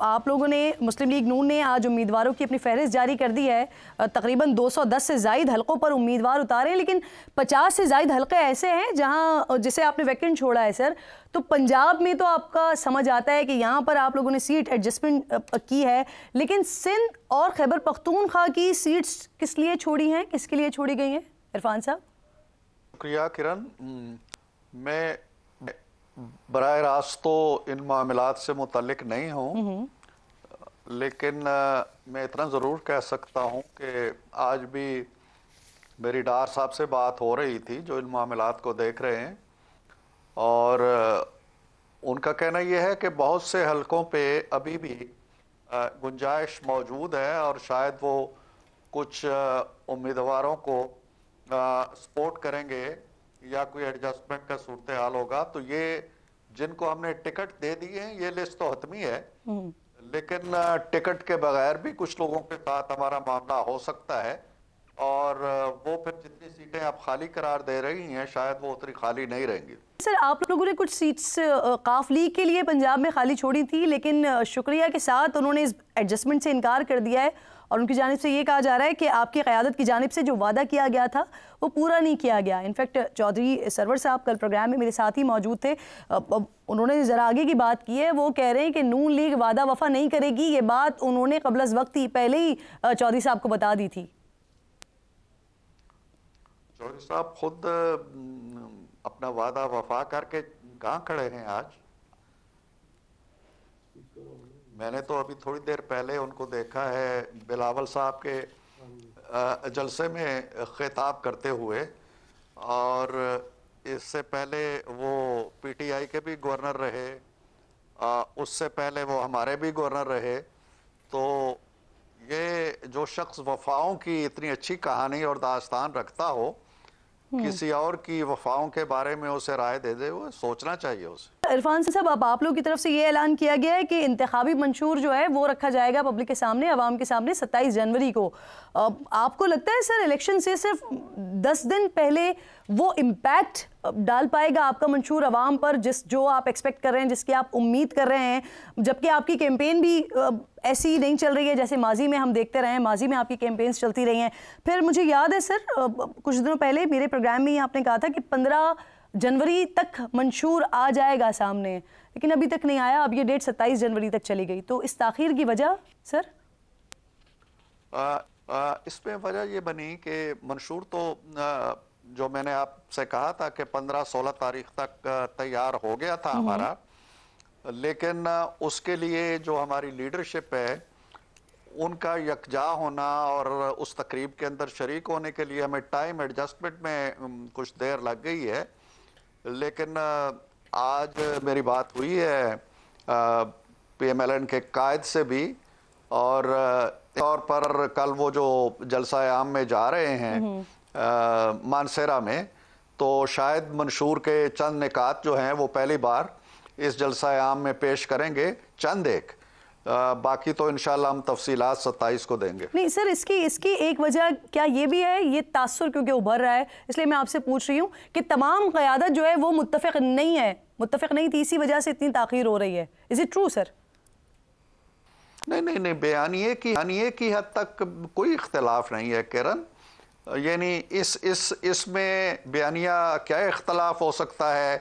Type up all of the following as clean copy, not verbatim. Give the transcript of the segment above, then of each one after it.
आप लोगों ने, मुस्लिम लीग नून ने आज उम्मीदवारों की अपनी फहरिस्त जारी कर दी है। तकरीबन 210 से ज़ायद हलकों पर उम्मीदवार उतारे हैं, लेकिन 50 से ज़ायद हलके ऐसे हैं जहां जिसे आपने वैकेंट छोड़ा है सर। तो पंजाब में तो आपका समझ आता है कि यहाँ पर आप लोगों ने सीट एडजस्टमेंट की है, लेकिन सिंध और खैबर पख्तूनख्वा की सीट्स किस लिए छोड़ी हैं, किसके लिए छोड़ी गई हैं इरफान साहब? शुक्रिया किरण। मैं बराह रास्त तो इन मामलात से मुतल्लिक नहीं हूँ, लेकिन मैं इतना ज़रूर कह सकता हूँ कि आज भी मेरी डार साहब से बात हो रही थी जो इन मामलात को देख रहे हैं, और उनका कहना यह है कि बहुत से हलकों पे अभी भी गुंजाइश मौजूद है और शायद वो कुछ उम्मीदवारों को सपोर्ट करेंगे या कोई एडजस्टमेंट का सूरत हाल होगा। तो ये जिनको हमने टिकट दे दिए हैं ये लिस्ट तो हतमी है, लेकिन टिकट के बगैर भी कुछ लोगों के साथ हमारा मामला हो सकता है, और वो फिर जितनी सीटें आप खाली करार दे रही हैं शायद वो उतनी खाली नहीं रहेंगी। सर, आप लोगों ने कुछ सीट्स काफ लीग के लिए पंजाब में खाली छोड़ी थी, लेकिन शुक्रिया के साथ उन्होंने इस एडजस्टमेंट से इनकार कर दिया है और उनकी जानिब से ये कहा जा रहा है कि आपकी क़यादत की जानिब से जो वादा किया गया था वो पूरा नहीं किया गया। इनफैक्ट चौधरी सरवर साहब कल प्रोग्राम में मेरे साथ ही मौजूद थे, उन्होंने ज़रा आगे की बात की है। वो कह रहे हैं कि नून लीग वादा वफा नहीं करेगी, ये बात उन्होंने क़ब्ल वक्त ही पहले ही चौधरी साहब को बता दी थी। चौधरी साहब खुद अपना वादा वफा करके कहाँ खड़े हैं आज? मैंने तो अभी थोड़ी देर पहले उनको देखा है बिलावल साहब के जलसे में खिताब करते हुए, और इससे पहले वो पीटीआई के भी गवर्नर रहे, उससे पहले वो हमारे भी गवर्नर रहे। तो ये जो शख्स वफाओं की इतनी अच्छी कहानी और दास्तान रखता हो, किसी और की वफाओं के बारे में उसे राय दे दे, वो सोचना चाहिए उसे। इरफान साहब, अब आप लोगों की तरफ से ये ऐलान किया गया है कि इंतखाबी मंशूर जो है वो रखा जाएगा पब्लिक के सामने, आवाम के सामने 27 जनवरी को। आपको लगता है सर इलेक्शन से सिर्फ 10 दिन पहले वो इम्पैक्ट डाल पाएगा आपका मंशूर आवाम पर, जो आप एक्सपेक्ट कर रहे हैं, जिसकी आप उम्मीद कर रहे हैं, जबकि आपकी कैंपेन भी ऐसी नहीं चल रही है जैसे माजी में हम देखते रहे हैं? माजी में आपकी कैंपेन्स चलती रही हैं। फिर मुझे याद है सर, कुछ दिनों पहले मेरे प्रोग्राम में आपने कहा था कि 15 जनवरी तक मंशूर आ जाएगा सामने, लेकिन अभी तक नहीं आया। अब ये डेट 27 जनवरी तक चली गई, तो इस ताखीर की वजह सर? इसमें वजह ये बनी कि मंशूर तो जो मैंने आपसे कहा था कि 15-16 तारीख तक तैयार हो गया था हमारा, लेकिन उसके लिए जो हमारी लीडरशिप है उनका यकजा होना और उस तकरीब के अंदर शरीक होने के लिए हमें टाइम एडजस्टमेंट में कुछ देर लग गई है। लेकिन आज मेरी बात हुई है PMLN के कायद से भी, और तौर पर कल वो जो जलसा आम में जा रहे हैं मानसेरा में, तो शायद मंशूर के चंद निकात जो हैं वो पहली बार इस जलसा आम में पेश करेंगे, चंद एक, बाकी तो इंशाल्लाह हम तफसीलात 27 को देंगे। नहीं सर, इसकी एक वजह क्या ये भी है, ये तासुर क्योंकि उभर रहा है, इसलिए मैं आपसे पूछ रही हूँ कि तमाम क़यादत जो है वो मुत्तफ़िक़ नहीं है, मुत्तफ़िक़ नहीं थी, इसी वजह से इतनी ताख़ीर हो रही है। Is it true sir? नहीं, बयानिए की हद तक कोई इख्तलाफ नहीं है किरण। यानी इसमें बयानिया क्या इख्तलाफ हो सकता है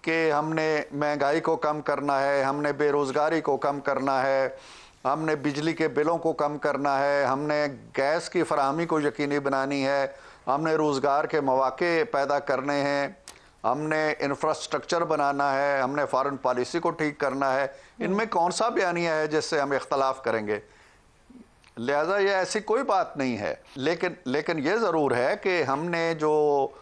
कि हमने महंगाई को कम करना है, हमने बेरोज़गारी को कम करना है, हमने बिजली के बिलों को कम करना है, हमने गैस की फराहमी को यकीनी बनानी है, हमने रोज़गार के मौके पैदा करने हैं, हमने इंफ्रास्ट्रक्चर बनाना है, हमने फॉरेन पॉलिसी को ठीक करना है। इनमें कौन सा बयानिया है जिससे हम इख्तलाफ करेंगे? लिहाजा ये ऐसी कोई बात नहीं है। लेकिन ये ज़रूर है कि हमने जो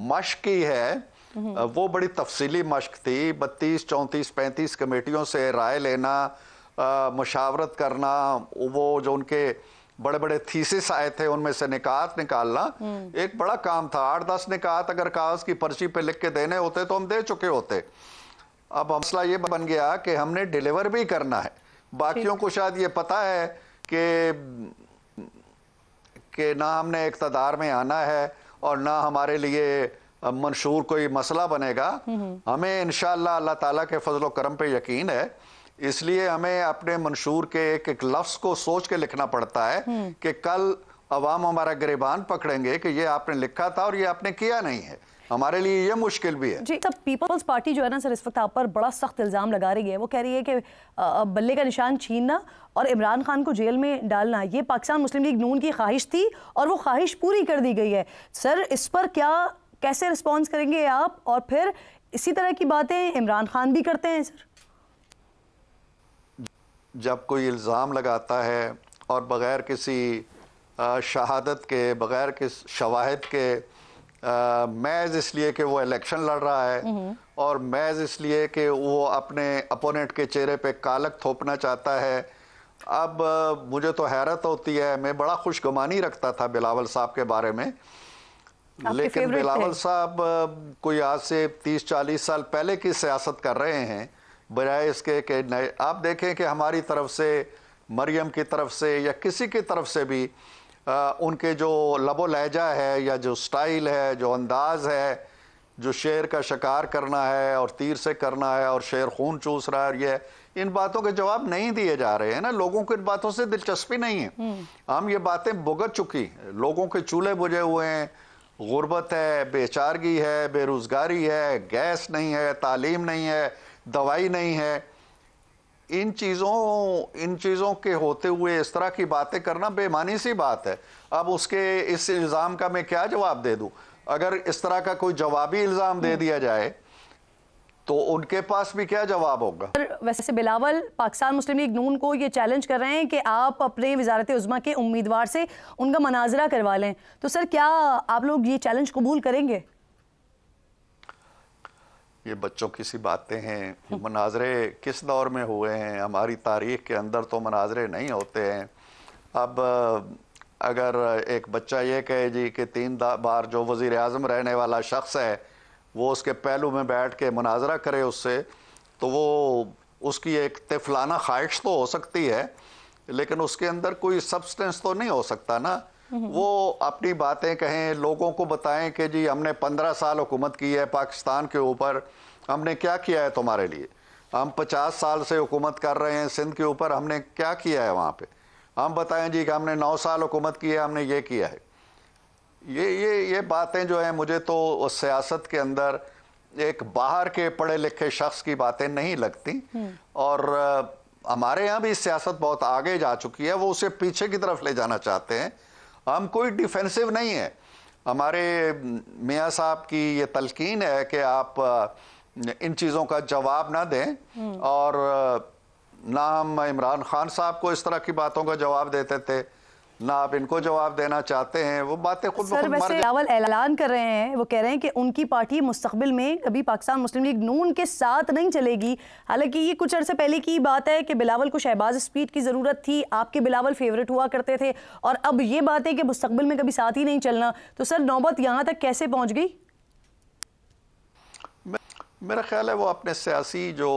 मशक की है वो बड़ी तफसीली मशक थी। 32, 34, 35 कमेटियों से राय लेना, मुशावरत करना, वो जो उनके बड़े बड़े थीसिस आए थे उनमें से निकात निकालना एक बड़ा काम था। 8-10 निकात अगर कागज़ की पर्ची पे लिख के देने होते तो हम दे चुके होते। अब मसला ये बन गया कि हमने डिलीवर भी करना है। बाकियों को शायद ये पता है कि ना हमने इक़्तिदार में आना है और ना हमारे लिए मंशूर कोई मसला बनेगा। हमें इंशाअल्लाह अल्लाह ताला के फजल व करम पे यकीन है। इसलिए हमें अपने मंशूर के एक एक लफ्ज को सोच के लिखना पड़ता है कि कल अवाम हमारा गिरबान पकड़ेंगे कि ये आपने लिखा था और ये आपने किया नहीं है। हमारे लिए ये मुश्किल भी है। जी, तब पीपल्स पार्टी जो है ना सर, इस वक्त आप पर बड़ा सख्त इल्ज़ाम लगा रही है। वो कह रही है कि बल्ले का निशान छीनना और इमरान खान को जेल में डालना ये पाकिस्तान मुस्लिम लीग नून की ख्वाहिश थी और वो ख्वाहिश पूरी कर दी गई है। सर, इस पर कैसे रिस्पॉन्स करेंगे आप? और फिर इसी तरह की बातें इमरान खान भी करते हैं सर। जब कोई इल्ज़ाम लगाता है और बग़ैर किसी शहादत के, बग़ैर किस शवाहिद के, महज इसलिए कि वो इलेक्शन लड़ रहा है और महज इसलिए कि वो अपने अपोनेंट के चेहरे पे कालक थोपना चाहता है। अब मुझे तो हैरत होती है। मैं बड़ा खुशगुमानी रखता था बिलावल साहब के बारे में, लेकिन बिलावल साहब कोई आज से 30-40 साल पहले की सियासत कर रहे हैं, बजाय इसके कि नए। आप देखें कि हमारी तरफ से, मरियम की तरफ से या किसी की तरफ से भी उनके जो लबो लहजा है या जो स्टाइल है, जो अंदाज है, जो शेर का शिकार करना है और तीर से करना है और शेर खून चूस रहा है, ये इन बातों के जवाब नहीं दिए जा रहे हैं ना। लोगों को इन बातों से दिलचस्पी नहीं है। हम ये बातें भुगत चुकी, लोगों के चूल्हे बुझे हुए हैं। गुर्बत है, बेचारगी है, बेरोजगारी है, गैस नहीं है, तालीम नहीं है, दवाई नहीं है। इन चीज़ों के होते हुए इस तरह की बातें करना बेमानी सी बात है। अब उसके इस इल्ज़ाम का मैं क्या जवाब दे दूं? अगर इस तरह का कोई जवाबी इल्ज़ाम दे दिया जाए तो उनके पास भी क्या जवाब होगा? वैसे बिलावल पाकिस्तान मुस्लिम लीग नून को ये चैलेंज कर रहे हैं कि आप अपने वजारत उज़्मा के उम्मीदवार से उनका मनाजरा करवा लें, तो सर क्या आप लोग ये चैलेंज कबूल करेंगे? ये बच्चों की सी बातें हैं। मनाजरे किस दौर में हुए हैं? हमारी तारीख के अंदर तो मनाजरे नहीं होते हैं। अब अगर एक बच्चा ये कहे जी कि 3 बार जो वज़ीर आज़म रहने वाला शख्स है वो उसके पहलू में बैठ के मुनाजरा करे उससे, तो वो उसकी एक तिफलाना ख्वाहिश तो हो सकती है, लेकिन उसके अंदर कोई सब्सटेंस तो नहीं हो सकता ना। वो अपनी बातें कहें, लोगों को बताएं कि जी हमने 15 साल हुकूमत की है पाकिस्तान के ऊपर, हमने क्या किया है तुम्हारे लिए। हम 50 साल से हुकूमत कर रहे हैं सिंध के ऊपर, हमने क्या किया है वहाँ पे। हम बताएं जी कि हमने 9 साल हुकूमत की है, हमने ये किया है। ये बातें जो हैं, मुझे तो सियासत के अंदर एक बाहर के पढ़े लिखे शख्स की बातें नहीं लगती। और हमारे यहाँ भी सियासत बहुत आगे जा चुकी है, वो उसे पीछे की तरफ ले जाना चाहते हैं। हम कोई डिफेंसिव नहीं है। हमारे मियाँ साहब की ये तलकीन है कि आप इन चीज़ों का जवाब ना दें, और ना हम इमरान खान साहब को इस तरह की बातों का जवाब देते थे, ना आप इनको जवाब देना चाहते हैं। वो बातें खुद सर वैसे बिलावल ऐलान कर रहे हैं, वो कह रहे हैं कि उनकी पार्टी मुस्तकबिल में कभी पाकिस्तान मुस्लिम लीग नून के साथ नहीं चलेगी। हालांकि ये कुछ अर्से पहले की बात है कि बिलावल को शहबाज स्पीड की ज़रूरत थी, आपके बिलावल फेवरेट हुआ करते थे, और अब ये बात है कि मुस्तकबिल में कभी साथ ही नहीं चलना। तो सर नौबत यहाँ तक कैसे पहुँच गई? मेरा ख्याल है वो अपने सियासी जो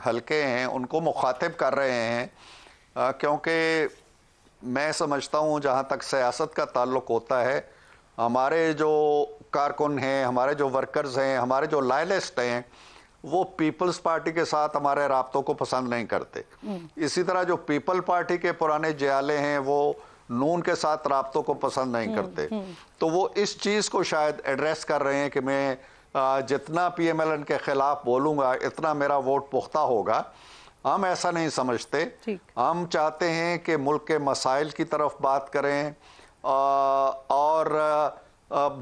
हलके हैं उनको मुखातिब कर रहे हैं, क्योंकि मैं समझता हूँ जहाँ तक सियासत का ताल्लुक़ होता है, हमारे जो कारकुन हैं, हमारे जो वर्कर्स हैं, हमारे जो लॉयलिस्ट हैं, वो पीपल्स पार्टी के साथ हमारे राब्तों को पसंद नहीं करते। इसी तरह जो पीपल पार्टी के पुराने जियाले हैं वो नून के साथ राब्तों को पसंद नहीं करते। तो वो इस चीज़ को शायद एड्रेस कर रहे हैं कि मैं जितना PMLN के ख़िलाफ़ बोलूँगा इतना मेरा वोट पुख्ता होगा। हम ऐसा नहीं समझते। हम चाहते हैं कि मुल्क के मसाइल की तरफ बात करें, और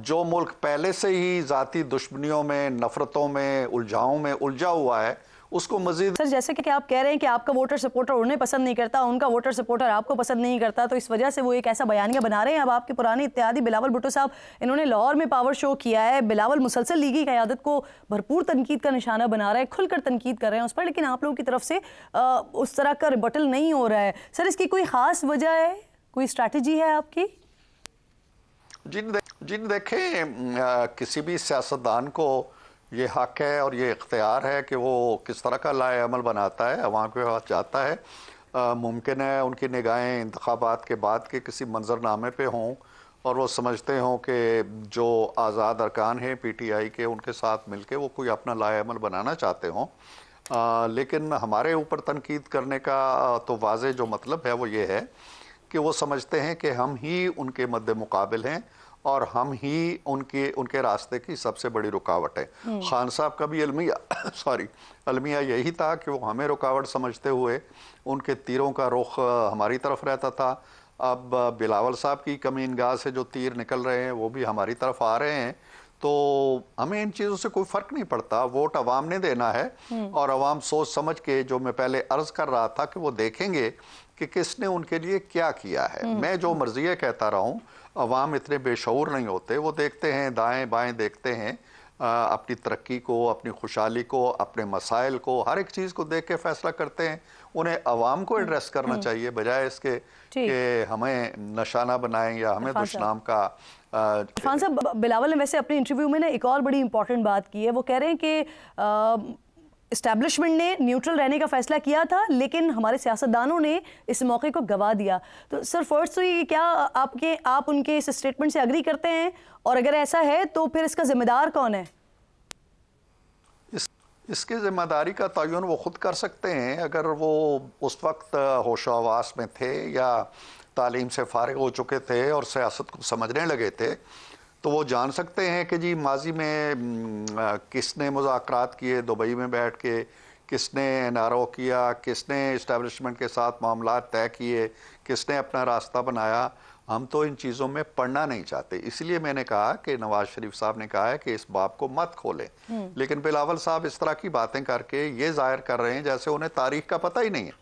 जो मुल्क पहले से ही ज़ाती दुश्मनियों में, नफ़रतों में, उलझाओं में उलझा हुआ है उसको मज़ीद। सर जैसे कि आप कह रहे हैं कि आपका वोटर सपोर्टर उन्हें पसंद नहीं करता, उनका वोटर सपोर्टर आपको पसंद नहीं करता, तो इस वजह से वो एक ऐसा बयानिया बना रहे हैं। अब आपके पुराने इत्तेहादी बिलावल भुट्टो साहब, इन्होंने लाहौर में पावर शो किया है। बिलावल मुसलसल लीगी क़यादत को भरपूर तनकीद का निशाना बना रहा है, खुलकर तनकीद कर रहे हैं उस पर, लेकिन आप लोगों की तरफ से उस तरह का रिबटल नहीं हो रहा है। सर इसकी कोई ख़ास वजह है, कोई स्ट्रैटेजी है आपकी? जिन देखें किसी भी सियासतदान को ये हक है और ये इख्तियार है कि वो किस तरह का लाए अमल बनाता है, वहाँ पे बात जाता है। मुमकिन है उनकी निगाहें इंतखाबात के बाद के किसी मंजरनामे पे हों और वो समझते हों कि जो आज़ाद अरकान हैं PTI के, उनके साथ मिलके वो कोई अपना लाए अमल बनाना चाहते हों। लेकिन हमारे ऊपर तनकीद करने का तो वाज़े जो मतलब है वो ये है कि वो समझते हैं कि हम ही उनके मद्दे मुकाबिल हैं और हम ही उनके रास्ते की सबसे बड़ी रुकावट है। खान साहब का भी अलमिया अलमिया यही था कि वो हमें रुकावट समझते हुए उनके तीरों का रुख हमारी तरफ रहता था। अब बिलावल साहब की कमीनगाह से जो तीर निकल रहे हैं वो भी हमारी तरफ आ रहे हैं। तो हमें इन चीज़ों से कोई फ़र्क नहीं पड़ता, वोट अवाम ने देना है और अवाम सोच समझ के, जो मैं पहले अर्ज़ कर रहा था कि वो देखेंगे कि किसने उनके लिए क्या किया है। मैं जो मर्ज़ी है कहता रहा हूँ, अवाम इतने बेशऊर नहीं होते, वो देखते हैं दाएं बाएं, देखते हैं अपनी तरक्की को, अपनी खुशहाली को, अपने मसाइल को, हर एक चीज़ को देख के फ़ैसला करते हैं। उन्हें अवाम को एड्रेस करना चाहिए बजाय इसके कि हमें नशाना बनाएं या हमें दुश्मनाम का। इरफान साहब, बिलावल ने वैसे अपने इंटरव्यू में ना एक और बड़ी इंपॉर्टेंट बात की है। वो कह रहे हैं कि इस्टेब्लिशमेंट ने न्यूट्रल रहने का फैसला किया था, लेकिन हमारे सियासतदानों ने इस मौके को गवा दिया। तो सर, फर्स्ट तो ये, क्या आप उनके इस स्टेटमेंट से अग्री करते हैं, और अगर ऐसा है तो फिर इसका जिम्मेदार कौन है? इसकी जिम्मेदारी का तयन वो खुद कर सकते हैं। अगर वो उस वक्त होशो हवास में थे या तालीम से फारिग हो चुके थे और सियासत को समझने लगे थे, तो वो जान सकते हैं कि जी माजी में किसने मुज़ाकरात किए दुबई में बैठ के, किसने एनआरओ किया, किसने इस्टेब्लिशमेंट के साथ मामलात तय किए, किसने अपना रास्ता बनाया। हम तो इन चीज़ों में पढ़ना नहीं चाहते। इसलिए मैंने कहा कि नवाज शरीफ साहब ने कहा है कि इस बाब को मत खोलें, लेकिन बिलावल साहब इस तरह की बातें करके ये जाहिर कर रहे हैं जैसे उन्हें तारीख का पता ही नहीं है।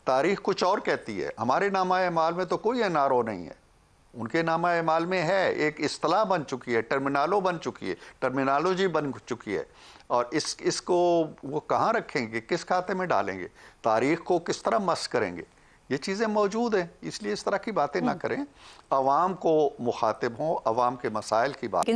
तारीख कुछ और कहती है। हमारे नामा एमाल में तो कोई एनआरओ नहीं है, उनके नामा एमाल में है, एक इस्तिलाह बन चुकी है, टर्मिनोलॉजी बन चुकी है, और इसको वो कहाँ रखेंगे, किस खाते में डालेंगे, तारीख को किस तरह मस करेंगे, ये चीज़ें मौजूद हैं। इसलिए इस तरह की बातें ना करें, अवाम को मुखातिब हों, अवाम के मसाइल की बात